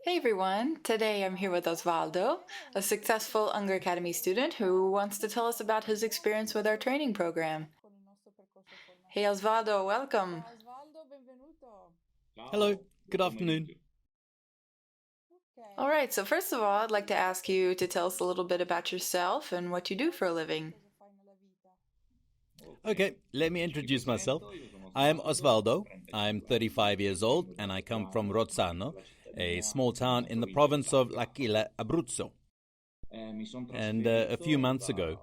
Hey everyone, today I'm here with Osvaldo, a successful Unger Academy student who wants to tell us about his experience with our training program. Hey Osvaldo, welcome. Hello, good afternoon. All right, so first of all, I'd like to ask you to tell us a little bit about yourself and what you do for a living. Okay, let me introduce myself. I am Osvaldo. I'm 35 years old and I come from Rozzano, a small town in the province of L'Aquila, Abruzzo. And a few months ago,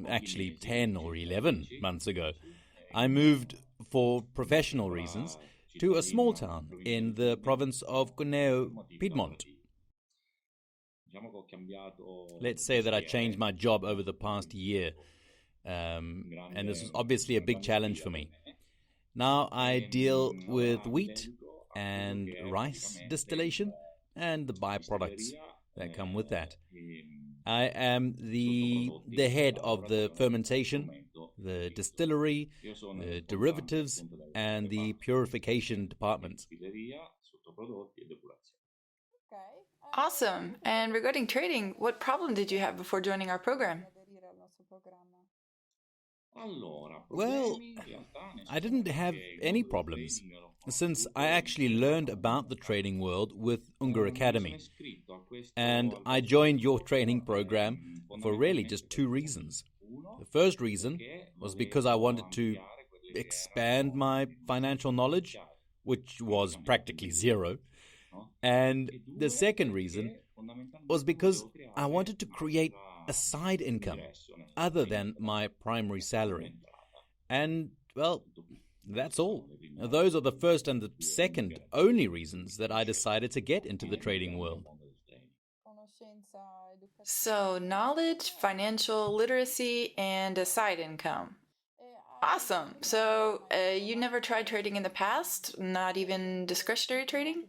actually 10 or 11 months ago, I moved for professional reasons to a small town in the province of Cuneo, Piedmont. Let's say that I changed my job over the past year, and this was obviously a big challenge for me. Now I deal with wheat and rice distillation and the byproducts that come with that. I am the head of the fermentation, the distillery, the derivatives, and the purification department. Awesome. And regarding trading, what problem did you have before joining our program? Well, I didn't have any problems since I actually learned about the trading world with Unger Academy. And I joined your training program for really just two reasons. The first reason was because I wanted to expand my financial knowledge, which was practically zero. And the second reason was because I wanted to create a side income other than my primary salary. And, well, that's all. Those are the first and the second only reasons that I decided to get into the trading world. So, knowledge, financial literacy, and a side income. Awesome. So, you never tried trading in the past? Not even discretionary trading?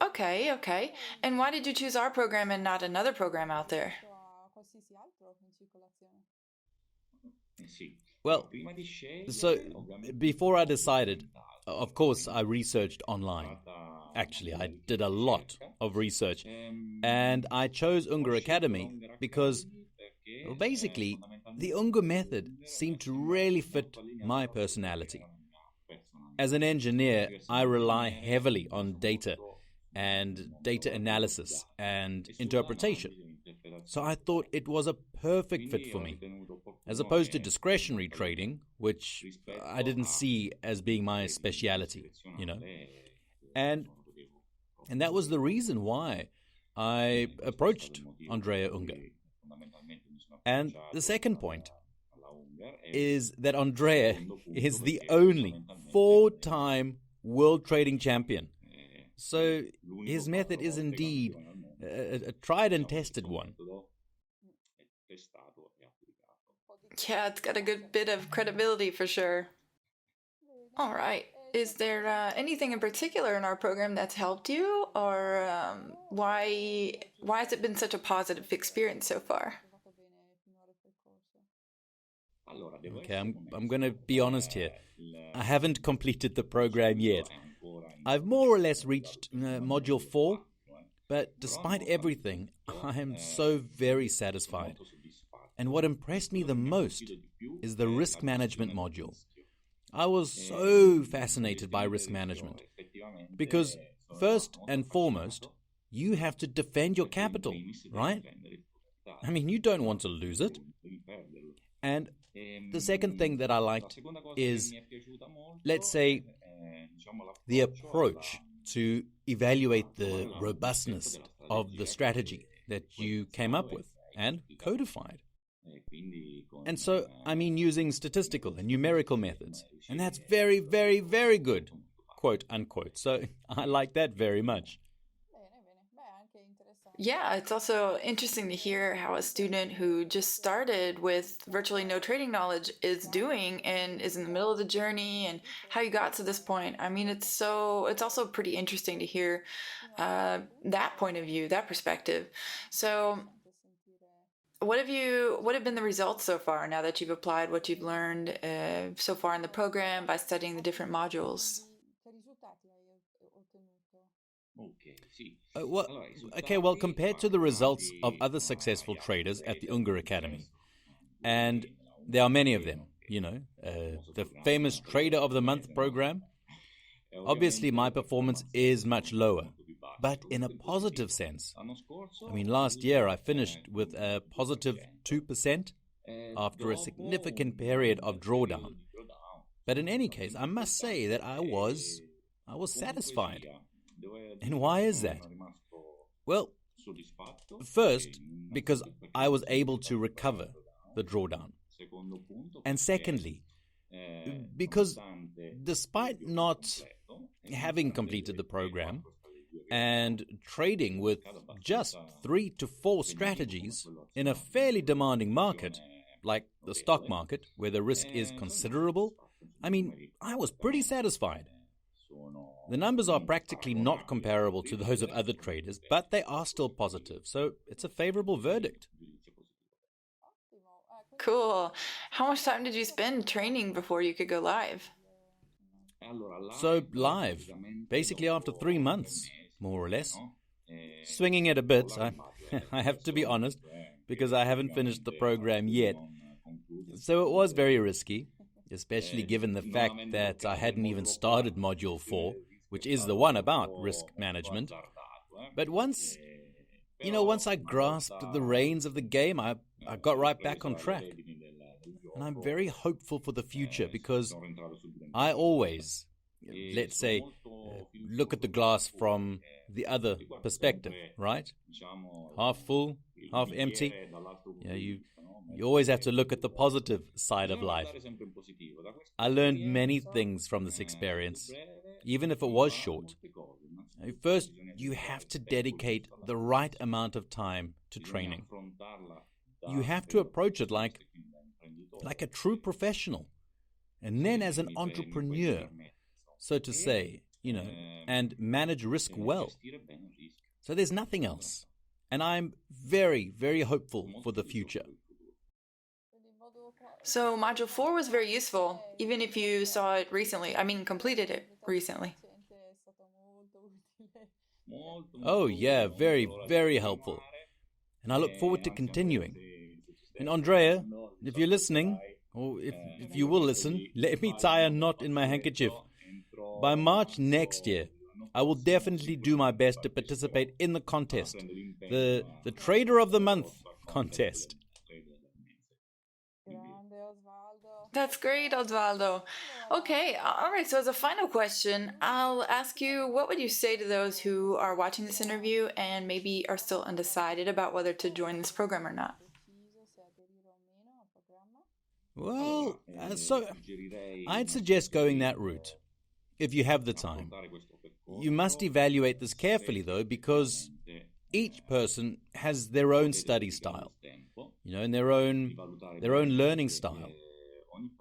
Okay, okay. And why did you choose our program and not another program out there? Well, so before I decided, of course, I researched online. Actually, I did a lot of research. And I chose Unger Academy because, well, basically, the Unger method seemed to really fit my personality. As an engineer, I rely heavily on data and data analysis and interpretation. So I thought it was a perfect fit for me, as opposed to discretionary trading, which I didn't see as being my speciality, you know. And and that was the reason why I approached Andrea Unger. And the second point is that Andrea is the only four-time world trading champion. So his method is indeed a tried and tested one. Yeah, it's got a good bit of credibility for sure. All right. Is there anything in particular in our program that's helped you, or why has it been such a positive experience so far? Okay, I'm going to be honest here. I haven't completed the program yet. I've more or less reached module 4, but despite everything, I am so very satisfied. And what impressed me the most is the risk management module. I was so fascinated by risk management because, first and foremost, you have to defend your capital, right? I mean, you don't want to lose it. And the second thing that I liked is, let's say, the approach to evaluate the robustness of the strategy that you came up with and codified. And so, I mean, using statistical and numerical methods. And that's very, very, very good, quote unquote. So I like that very much. Yeah, it's also interesting to hear how a student who just started with virtually no trading knowledge is doing and is in the middle of the journey and how you got to this point. I mean, it's also pretty interesting to hear that point of view, that perspective. So, what have been the results so far now that you've applied what you've learned so far in the program by studying the different modules? Well, okay, well, compared to the results of other successful traders at the Unger Academy, and there are many of them, the famous Trader of the Month program, obviously my performance is much lower, but in a positive sense. I mean, last year I finished with a positive 2% after a significant period of drawdown. But in any case, I must say that I was satisfied. And why is that? Well, first, because I was able to recover the drawdown. And secondly, because despite not having completed the program and trading with just 3 to 4 strategies in a fairly demanding market, like the stock market, where the risk is considerable, I mean, I was pretty satisfied. The numbers are practically not comparable to those of other traders, but they are still positive, so it's a favorable verdict. Cool. How much time did you spend training before you could go live? So live, basically after 3 months, more or less. Swinging it a bit, I have to be honest, because I haven't finished the program yet. So it was very risky, especially given the fact that I hadn't even started Module 4, which is the one about risk management. But once I grasped the reins of the game, I got right back on track. And I'm very hopeful for the future because I always, let's say, look at the glass from the other perspective, right? Half full, half empty. You always have to look at the positive side of life. I learned many things from this experience, even if it was short. First, you have to dedicate the right amount of time to training. You have to approach it like a true professional, and then as an entrepreneur, so to say, and manage risk well. So there's nothing else. And I'm very, very hopeful for the future. So Module 4 was very useful, even if you saw it recently. Completed it recently. Oh yeah, very, very helpful. And I look forward to continuing. And Andrea, if you're listening, or if you will listen, let me tie a knot in my handkerchief. By March next year, I will definitely do my best to participate in the contest, the Trader of the Month contest. That's great, Osvaldo. Okay, all right, so as a final question, I'll ask you, what would you say to those who are watching this interview and maybe are still undecided about whether to join this program or not? Well, so I'd suggest going that route, if you have the time. You must evaluate this carefully, though, because each person has their own study style, and their own learning style.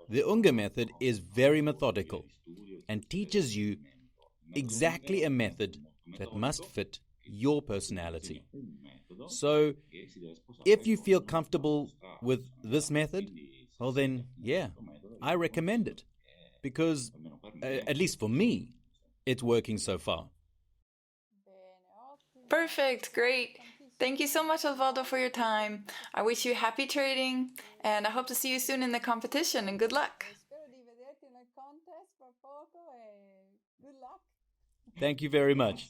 The Unger method is very methodical and teaches you exactly a method that must fit your personality. So, if you feel comfortable with this method, well then, yeah, I recommend it. Because, at least for me, it's working so far. Perfect, great. Thank you so much, Osvaldo, for your time. I wish you happy trading, and I hope to see you soon in the competition, and good luck. Thank you very much.